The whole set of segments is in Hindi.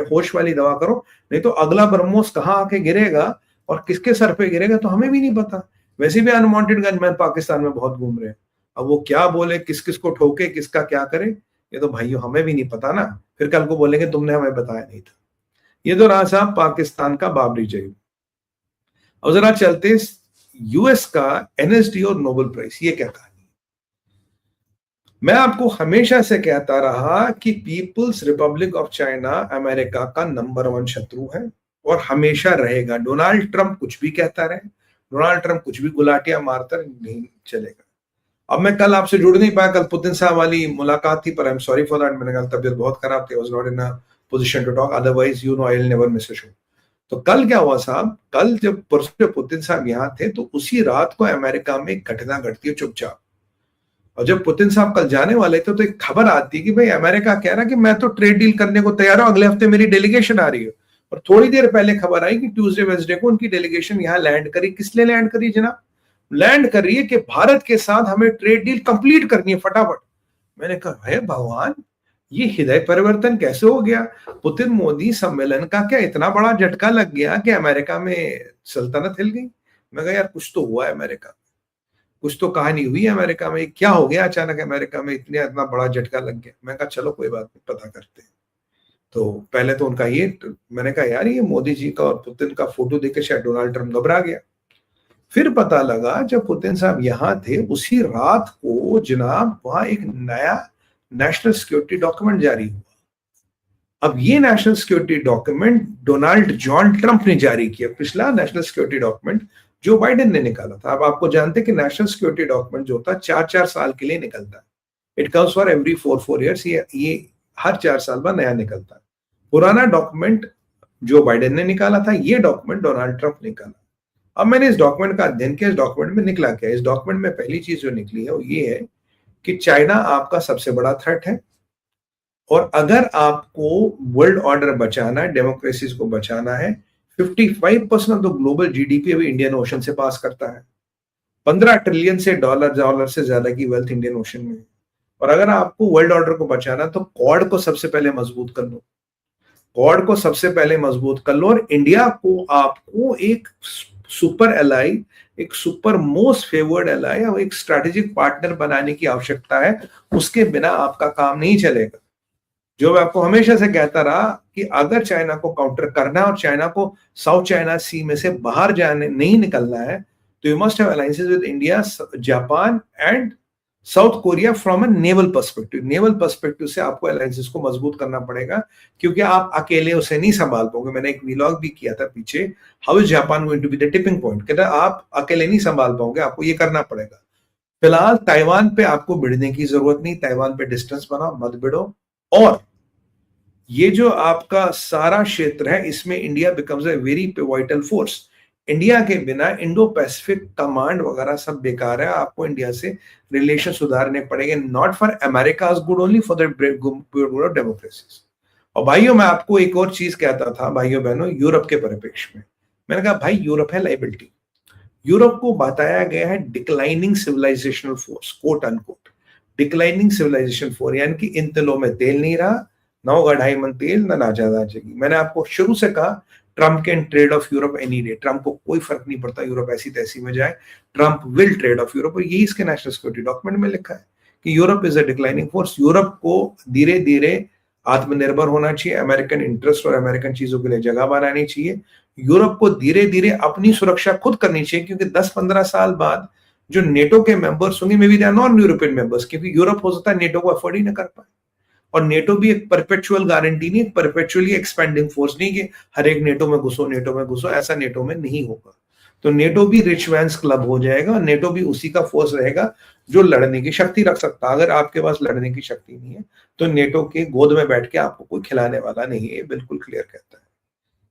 होश वाली दवा करो, नहीं तो अगला ब्रह्मोस कहाँ आके गिरेगा और किसके सर पे गिरेगा तो हमें भी नहीं पता। वैसे भी अनवांटेड गनमैन पाकिस्तान में बहुत घूम रहे हैं, अब वो क्या बोले, किस किस को ठोके, किसका क्या करे, ये तो भाइयों हमें भी नहीं पता ना, फिर कल को बोलेंगे तुमने हमें बताया नहीं था। ये तो रहा साहब पाकिस्तान का बाबरी जंग। अब जरा चलते यूएस का एनएसडी और नोबेल प्राइज, ये क्या कहानी। मैं आपको हमेशा से कहता रहा कि People's Republic of China America का नंबर 1 शत्रु है और हमेशा रहेगा। डोनाल्ड ट्रंप कुछ भी कहता रहे, डोनाल्ड ट्रंप कुछ भी गुलाटियां मारता नहीं चलेगा। अब मैं कल आपसे जुड़ नहीं पाया, कल पुतिन साहब वाली मुलाकात थी, पर I am sorry for that, मैंने कहा तबियत बहुत खराब थी, I was not in a position to talk, otherwise you know I will never miss a show. तो कल क्या हुआ साहब, कल जब परसों पुतिन साहब यहाँ थे तो उसी रात को अमेरिका में एक घटना घटती है चुपचाप। और जब पुतिन साहब कल जाने वाले थे तो एक खबर आती है कि भाई अमेरिका कह रहा है कि मैं तो ट्रेड डील करने को तैयार हूं, अगले हफ्ते मेरी डेलीगेशन आ रही है। और थोड़ी देर पहले खबर आई कि ट्यूसडे वेडनेसडे को उनकी डेलीगेशन यहाँ लैंड करी। किस लिए लैंड करी जनाब? लैंड कर रही है कि भारत के साथ हमें ट्रेड डील कंप्लीट करनी है फटाफट। मैंने कहा हे भगवान, ये हृदय परिवर्तन कैसे हो गया? पुतिन मोदी सम्मेलन का क्या इतना बड़ा झटका लग गया कि अमेरिका में सल्तनत हिल गई? मैं कहा यार कुछ तो हुआ है अमेरिका, कुछ तो कहानी हुई है अमेरिका में, क्या हो गया अचानक अमेरिका में इतना बड़ा झटका लग गया। मैं कहा चलो कोई बात नहीं, पता करते हैं। तो पहले तो उनका ये, मैंने कहा यार ये मोदी जी का और पुतिन का फोटो देख के शायद डोनाल्ड ट्रंप घबरा गया। फिर पता लगा जब पुतिन साहब यहां थे उसी रात को जनाब वहां एक नया नेशनल सिक्योरिटी डॉक्यूमेंट जारी हुआ। अब ये national security document Donald John Trump ने जारी किया। पिछला national security document Joe Biden ने निकाला था। अब आपको जानते हैं कि नेशनल सिक्योरिटी डॉक्यूमेंट जो होता है 4-4 साल के लिए निकलता है, it comes for every 4 years, ये हर 4 साल बाद नया निकलता है। पुराना डॉक्यूमेंट जो बाइडेन ने निकाला था, ये डॉक्यूमेंट डोनाल्ड ट्रंप निकाला। अब मैंने इस डॉक्यूमेंट का अध्ययन किया, इस डॉक्यूमेंट में निकला क्या? इस डॉक्यूमेंट में पहली चीज जो निकली है वो ये है कि चाइना आपका सबसे बड़ा थ्रेट है और अगर आपको वर्ल्ड ऑर्डर बचाना है, डेमोक्रेसीज को बचाना है, 55% ऑफ द ग्लोबल जीडीपी अभी इंडियन ओशन से पास करता है। 15 ट्रिलियन से डॉलर से ज्यादा की वेल्थ इंडियन ओशन में है। और अगर आपको वर्ल्ड ऑर्डर को बचाना तो क्वाड को सबसे पहले मजबूत कर लो, क्वाड को सबसे पहले मजबूत कर लो। और इंडिया को आपको एक सुपर एलाई, एक सुपर मोस्ट फेवर्ड एलाई और एक स्ट्रेटेजिक पार्टनर बनाने की आवश्यकता है। उसके बिना आपका काम नहीं चलेगा। जो मैं आपको हमेशा से कहता रहा कि अगर चाइना को काउंटर करना है और चाइना को साउथ चाइना सी में से बाहर जाने नहीं निकलना है तो you must have alliances with India, Japan and south Korea from a naval perspective. Naval perspective से आपको अलायंसेस को मजबूत करना पड़ेगा क्योंकि आप अकेले उसे नहीं संभाल पाओगे। मैंने एक व्लॉग भी किया था पीछे, how is Japan going to be the tipping point, कहता आप अकेले नहीं संभाल पाओगे, आपको ये करना पड़ेगा। फिलहाल ताइवान पे आपको भिड़ने की जरूरत नहीं, ताइवान पे डिस्टेंस बनाओ, मत भिड़ो। और ये जो आपका सारा क्षेत्र है इसमें India becomes a very pivotal force. India के बिना इंडो पैसिफिक कमांड वगैरह सब बेकार है, आपको इंडिया से रिलेशन सुधारने पड़ेंगे, not for America's good, only for the good of democracies. और भाइयों मैं आपको एक और चीज कहता था भाइयों बहनों, यूरोप के परिप्रेक्ष्य में मैंने कहा भाई यूरोप है लाइबिलिटी। यूरोप को बताया गया है declining civilisational force, quote unquote declining civilisation force, यानी कि इन तिलों में तेल नहीं रहा, ना होगा 2.5 मन तेल, ना ज्यादा चाहिए। मैंने आपको शुरू से कहा Trump can trade off Europe any day, Trump को कोई फर्क नहीं पड़ता यूरोप ऐसी तैसी में जाए, Trump will trade off Europe. और यही इसके नेशनल सिक्योरिटी डॉक्यूमेंट में लिखा है कि Europe is a declining force. Europe को धीरे धीरे आत्मनिर्भर होना चाहिए, अमेरिकन इंटरेस्ट और अमेरिकन चीजों के लिए जगह बनानी चाहिए। यूरोप को धीरे धीरे अपनी सुरक्षा खुद करनी चाहिए क्योंकि 10-15 साल बाद जो नेटो के मेंबर्स होंगे may be they are non European members, क्योंकि यूरोप हो सकता है नेटो को अफोर्ड ही ना कर पाए। और नेटो भी एक परपेचुअल गारंटी नहीं, परपेचुअली एक्सपेंडिंग फोर्स नहीं कि हर एक नेटो में घुसो, ऐसा नेटो में नहीं होगा। तो नेटो भी रिच मैन्स क्लब हो जाएगा, नेटो भी उसी का फोर्स रहेगा जो लड़ने की शक्ति रख सकता है। अगर आपके पास लड़ने की शक्ति नहीं है तो नेटो के गोद में बैठ के आपको कोई खिलाने वाला नहीं है, बिल्कुल क्लियर कहता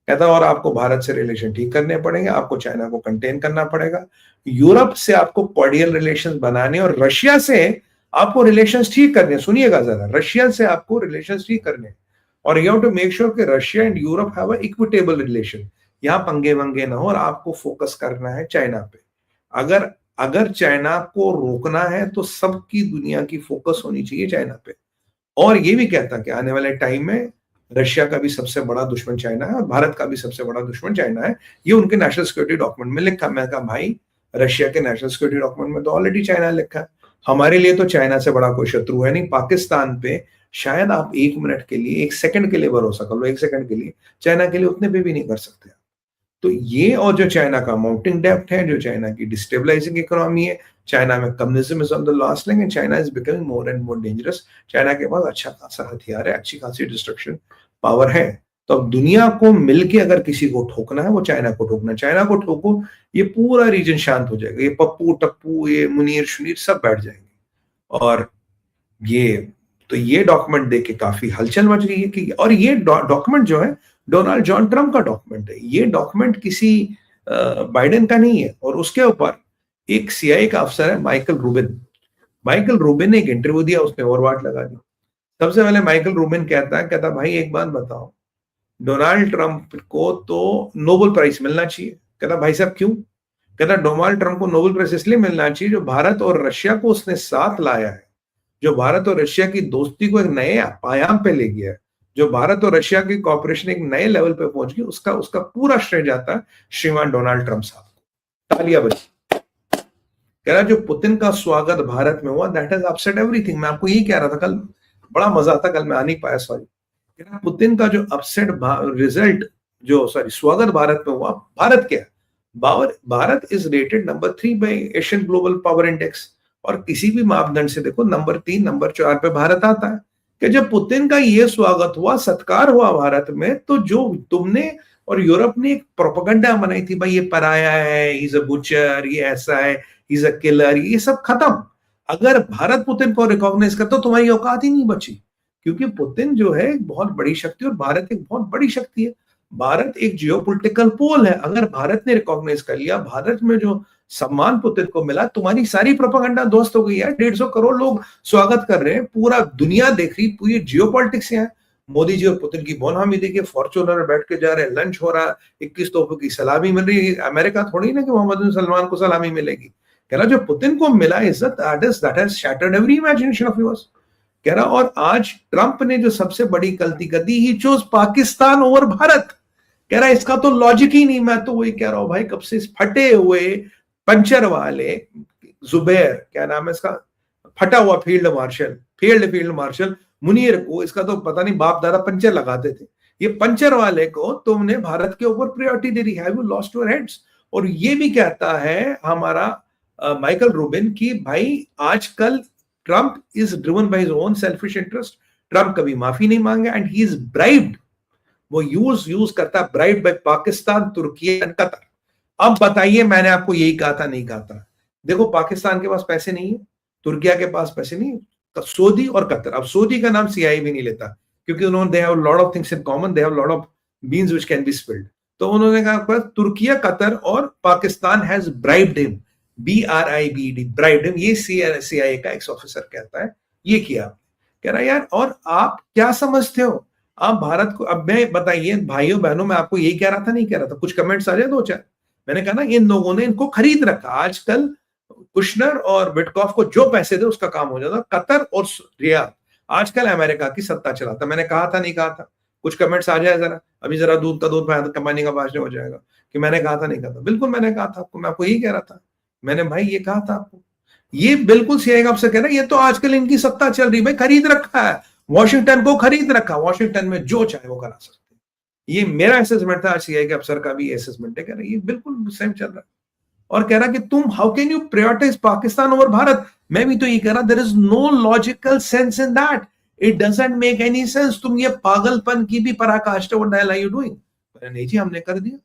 है। और आपको भारत से रिलेशन ठीक करने पड़ेंगे, आपको चाइना को कंटेन करना पड़ेगा, यूरोप से आपको कॉर्डियल रिलेशंस बनाने और रशिया से आपको रिलेशंस ठीक करने। सुनिएगा जरा, रशिया से आपको रिलेशंस ठीक करने और you have to make sure कि Russia and Europe have a equitable relation, यहां पंगे वंगे ना हो। और आपको फोकस करना है चाइना पे। अगर चाइना को रोकना है तो सबकी दुनिया की फोकस होनी चाहिए चाइना पे। और ये भी कहता कि आने वाले टाइम में रशिया का भी सबसे बड़ा दुश्मन चाइना है और भारत का भी सबसे बड़ा दुश्मन चाइना है। ये उनके नेशनल सिक्योरिटी डॉक्यूमेंट में लिखा। मैं कहा भाई रशिया के नेशनल सिक्योरिटी डॉक्यूमेंट में तो ऑलरेडी चाइना लिखा है, हमारे लिए तो चाइना से बड़ा कोई शत्रु है नहीं। पाकिस्तान पे शायद आप 1 मिनट के लिए, 1 सेकंड के लिए भरोसा कर लो, 1 सेकंड के लिए, चाइना के लिए उतने पे भी नहीं कर सकते। तो ये, और जो चाइना का माउंटिंग डेप्थ है, जो चाइना की डिस्टेबलाइजिंग इकोनॉमी है, चाइना में communism is on the last link and China is becoming more and more dangerous. China के पास अच्छा खासा हथियार है, अच्छी खासी डिस्ट्रक्शन पावर है। तो अब दुनिया को मिलके अगर किसी को ठोकना है, वो चाइना को ठोकना है। चाइना को ठोको, ये पूरा रीजन शांत हो जाएगा, ये पप्पू टप्पू, ये मुनीर शुनीर सब बैठ जाएंगे। और ये, तो ये डॉक्यूमेंट देख के काफी हलचल मच गई है कि, और ये डॉक्यूमेंट जो है डोनाल्ड जॉन ट्रम्प का डॉक्यूमेंट है, ये डॉक्यूमेंट किसी बाइडेन का नहीं है। और उसके ऊपर एक सीआईए का अफसर है माइकल रूबिन ने एक इंटरव्यू दिया, उसने ओवरवाट लगा दी। सबसे पहले माइकल रूबिन कहता भाई एक बात बताओ, डोनाल्ड ट्रंप को तो नोबेल प्राइज मिलना चाहिए। कहता भाई साहब क्यों? कहता डोनाल्ड ट्रंप को नोबेल प्राइज इसलिए मिलना चाहिए जो भारत और रशिया को उसने साथ लाया है, जो भारत और रशिया की दोस्ती को एक नए आयाम पे ले गया है, जो भारत और रशिया की कॉपरेशन एक नए लेवल पे पहुंच गई, उसका पूरा श्रेय जाता है श्रीमान डोनाल्ड ट्रंप साहब। तालियां बजी। कह रहा जो पुतिन का स्वागत भारत में हुआ, दैट हैज अपसेट एवरीथिंग। मैं आपको यही कह रहा था कल, बड़ा मजा आता, कल मैं आ नहीं पाया, सॉरी। पुतिन का जो अपसेट रिजल्ट, जो स्वागत भारत में हुआ, भारत क्या, Bharat is rated number 3 by Asian global power index, और किसी भी मापदंड से देखो नंबर 3 नंबर 4 पे भारत आता है। कि जब पुतिन का ये स्वागत हुआ, सत्कार हुआ भारत में, तो जो तुमने और यूरोप ने एक प्रोपेगेंडा बनाई थी, भाई ये पराया है, इज अ बुचर, ये ऐसा है, इज अ किलर, ये सब खत्म। अगर भारत पुतिन को रिकॉग्नाइज करता तो तुम्हारी औकात ही नहीं बची, क्योंकि पुतिन जो है एक बहुत बड़ी शक्ति और भारत एक बहुत बड़ी शक्ति है। भारत एक जियोपॉलिटिकल पोल है। अगर भारत ने रिकॉग्नाइज कर लिया, भारत में जो सम्मान पुतिन को मिला, तुम्हारी सारी प्रोपेगेंडा ध्वस्त हो गई है। 150 करोड़ लोग स्वागत कर रहे हैं, पूरा दुनिया देख रही, पूरी जियोपॉलिटिक्स है। मोदी जी और पुतिन की बोनहामी देखिए, फॉर्च्यूनर में बैठ के जा रहे हैं, लंच हो रहा, 21 तोपों की सलामी मिल रही है। अमेरिका थोड़ी ना कि मोहम्मद बिन सलमान को सलामी मिलेगी। कह रहा जो पुतिन को मिला इज्जत, that has shattered every imagination of yours. कह रहा और आज ट्रंप ने जो सबसे बड़ी गलती कर दी, he chose Pakistan over Bharat. कह रहा इसका तो लॉजिक ही नहीं। मैं तो वही कह रहा हूं भाई, कब से इस फटे हुए पंचर वाले जुबैर, क्या नाम है इसका, फटा हुआ फील्ड मार्शल मुनीर को, इसका तो पता नहीं बाप दादा पंचर लगाते थे, ये पंचर वाले को तुमने भारत के ऊपर priority they the. Have you lost your heads? और ये भी कहता है हमारा माइकल रूबिन की भाई आजकल Trump is driven by his own selfish interest. Trump कभी माफी नहीं मांगे एंड ही इज ब्राइब्ड, वो यूज करता है, bribed by Pakistan, Turkey and Qatar. अब बताइए, मैंने आपको यही कहा था, नहीं कहा था? देखो पाकिस्तान के पास पैसे नहीं है, तुर्किया के पास पैसे नहीं है, सऊदी और कतर। अब सऊदी का नाम सीआईए भी नहीं लेता, क्योंकि उन्होंने they have lot of things in common, they have lot of beans which can be spilled. तो उन्होंने कहा तुर्किया, कतर और Pakistan has bribed him, BRIBD, bribed him. ये सीआईए का एक्स ऑफिसर कहता है, ये किया। कह रहा यार, और आप क्या समझते हो आप भारत को? अब मैं बताइए भाइयों बहनों, मैं आपको यही कह रहा था, नहीं कह रहा था? कुछ कमेंट्स आ जाए 2-4। मैंने कहा ना, इन लोगों ने इनको खरीद रखा। आजकल कुशनर और विटकॉफ को जो पैसे दे उसका काम हो जाता। कतर और रियाद आजकल अमेरिका की सत्ता चलाता। मैंने कहा था, नहीं कहा था? कुछ कमेंट्स आ जाए जरा, अभी जरा दूध का दूध कमाने का भाषण हो जाएगा कि मैंने कहा था, नहीं कहा था। बिल्कुल मैंने कहा था आपको, मैं आपको यही कह रहा था, मैंने भाई ये कहा था आपको। ये बिल्कुल सीआईए आपसे कह रहा है, ये तो आजकल इनकी सत्ता चल रही, भाई खरीद रखा है, वॉशिंगटन को खरीद रखा, वॉशिंगटन में जो चाहे वो करा सकते। ये मेरा असेसमेंट था, सीआईए के अफसर का भी असेसमेंट है। कह रहा ये बिल्कुल सेम चल रहा है। और कह रहा कि तुम how can you prioritise Pakistan over Bharat? मैं भी तो ये कह रहा, there is no logical sense in that, it doesn't make any sense. तुम ये पागलपन की भी पराकाष्ठा, what the hell are you doing? नहीं जी, हमने कर दिया।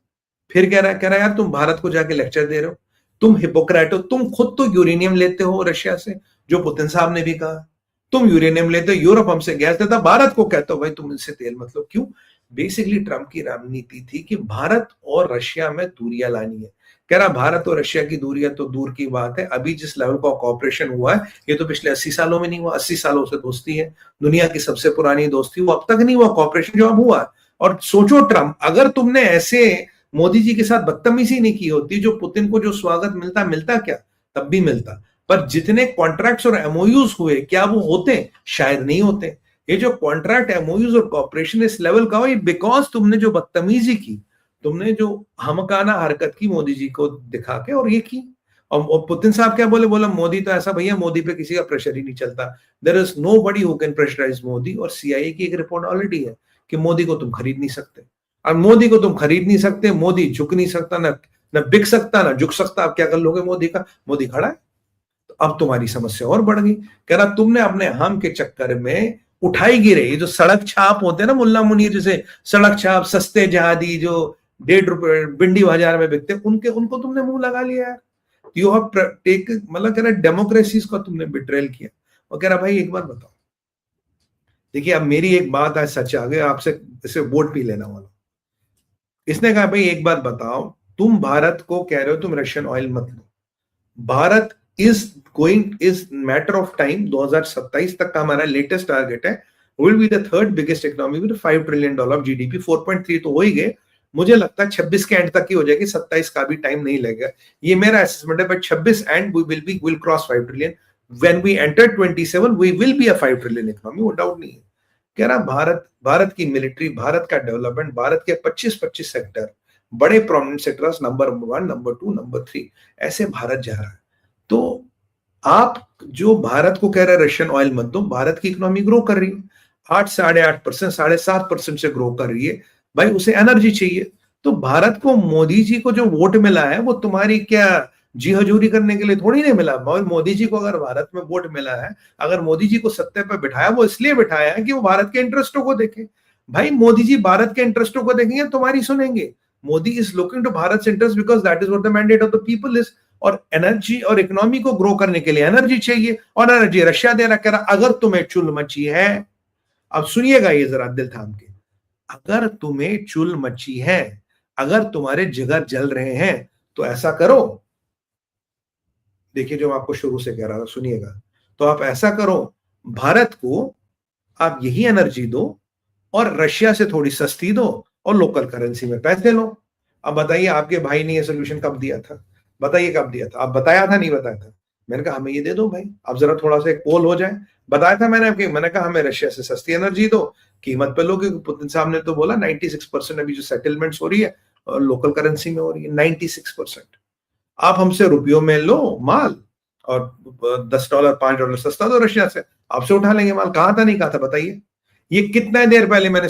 फिर कह रहा यार तुम भारत को जाके लेक्चर दे रहे हो, तुम हिपोक्रेट हो। तुम खुद तो यूरेनियम लेते हो रशिया से, जो पुतिन साहब ने भी कहा। तुम यूरेनियम लेते हो, यूरोप हमसे गैस देता, भारत को कहते हो भाई तुम इनसे तेल मत लो। क्यों? बेसिकली ट्रंप की रणनीति थी कि भारत और रशिया में दूरियां लानी है। कह रहा भारत और रशिया की दूरियां तो दूर की बात है, अभी जिस लेवल का कॉपरेशन हुआ है ये तो पिछले 80 सालों में नहीं हुआ। 80 सालों से दोस्ती है, दुनिया की सबसे पुरानी दोस्ती, वो अब तक नहीं हुआ कॉपरेशन जो अब हुआ। और सोचो ट्रंप, अगर तुमने ऐसे मोदी जी के साथ बदतमीजी नहीं की होती, जो पुतिन को जो स्वागत मिलता क्या, तब भी मिलता। पर जितने कॉन्ट्रैक्ट्स और एमओयूज हुए, क्या वो होते? शायद नहीं होते। ये जो कॉन्ट्रैक्ट एमओयूज और कॉपरेशन इस लेवल का हो, ये बिकॉज तुमने जो बदतमीजी की, तुमने जो हमकाना हरकत की मोदी जी को दिखा के, और ये की। और पुतिन साहब क्या बोले, बोला मोदी तो ऐसा, भैया मोदी पे किसी का प्रेशर ही नहीं चलता, there is nobody who can pressurise Modi. और सीआईए की एक रिपोर्ट ऑलरेडी है कि मोदी को तुम खरीद नहीं सकते, और मोदी को तुम खरीद नहीं सकते, मोदी झुक नहीं सकता, ना न बिक सकता ना झुक सकता। आप क्या कर लोगे मोदी का? मोदी खड़ा है। तो अब तुम्हारी समस्या और बढ़ गई। कह रहा तुमने अपने हम के चक्कर में उठाई गिरे, ये जो सड़क छाप होते हैं ना मुल्ला मुनीर, जैसे सड़क छाप सस्ते जहादी जो 1.5 रुपए बिंडी बाजार में बिकते, उनके उनको तुमने मुंह लगा लिया यार। यू हैव टेक, मतलब कह रहा डेमोक्रेसीज को तुमने बिट्रेल किया। और कह रहा भाई एक बात बताओ, देखिए अब मेरी एक बात आज सच आ गई, आपसे इसे वोट भी लेना वाला। इसने कहा भाई एक बात बताओ, तुम भारत को कह रहे हो तुम रशियन ऑयल मत लो, Bharat is matter of time, 2027 तक का हमारा लेटेस्ट टारगेट है, will be the third biggest economy with $5 trillion GDP. 4.3 तो हो ही गए, मुझे लगता है 26 के एंड तक की हो जाएगी, 27 का भी टाइम नहीं लगेगा, ये मेरा असेसमेंट है। But 26 and we will cross 5 trillion, when we enter 27 we will be a 5 trillion economy, वो डाउट नहीं है। कह रहा भारत की मिलिट्री, भारत का डेवलपमेंट, भारत के 25 सेक्टर, बड़े prominent sectors, number 1, number 2, number 3, ऐसे भारत जा रहा है। तो आप जो भारत को कह रहे हैं रशियन ऑयल मत दो, भारत की इकोनॉमी ग्रो कर रही है, 8.8%, 7.5% से ग्रो कर रही है, भाई उसे एनर्जी चाहिए। तो भारत को मोदी जी को जो वोट मिला है वो तुम्हारी क्या जी हजूरी करने के लिए थोड़ी नहीं मिला। मोदी जी को अगर भारत में वोट मिला है, अगर मोदी जी को सत्ते पर बिठाया, वो इसलिए बिठाया है कि वो भारत के इंटरेस्टों को देखे। भाई मोदी जी भारत के इंटरेस्टों को देखेंगे, तुम्हारी सुनेंगे। Modi is looking to Bharat interest because that is what the mandate of the people is. और एनर्जी और इकोनॉमी को ग्रो करने के लिए एनर्जी चाहिए, और एनर्जी रशिया दे रहा। कह रहा अगर तुम्हें चुल मची है, अब सुनिएगा ये जरा दिल थाम के, अगर तुम्हें चुल मची है, अगर तुम्हारे जिगर जल रहे हैं, तो ऐसा करो, देखिए जो मैं आपको शुरू से कह रहा था, सुनिएगा, तो आप ऐसा करो, भारत को आप यही एनर्जी दो और रशिया से थोड़ी सस्ती दो और लोकल करेंसी में पैसे लो। अब बताइए आपके भाई ने ये सोल्यूशन कब दिया था? बताइए कब दिया था? आप बताया था नहीं बताया था? मैंने कहा हमें ये दे दो भाई, अब जरा थोड़ा सा एक पोल हो जाए। बताया था मैंने आपके, मैंने कहा हमें रशिया से सस्ती एनर्जी दो, कीमत पे लो। क्योंकि पुतिन साहब ने तो बोला 96% अभी जो सेटलमेंट्स हो रही है और लोकल करेंसी में हो रही है, 96%। आप हमसे रुपयों में लो माल और $10 $5 सस्ता दो रशिया से, आपसे उठा लेंगे माल। कहा था नहीं कहा था बताइए? ये कितना देर पहले मैंने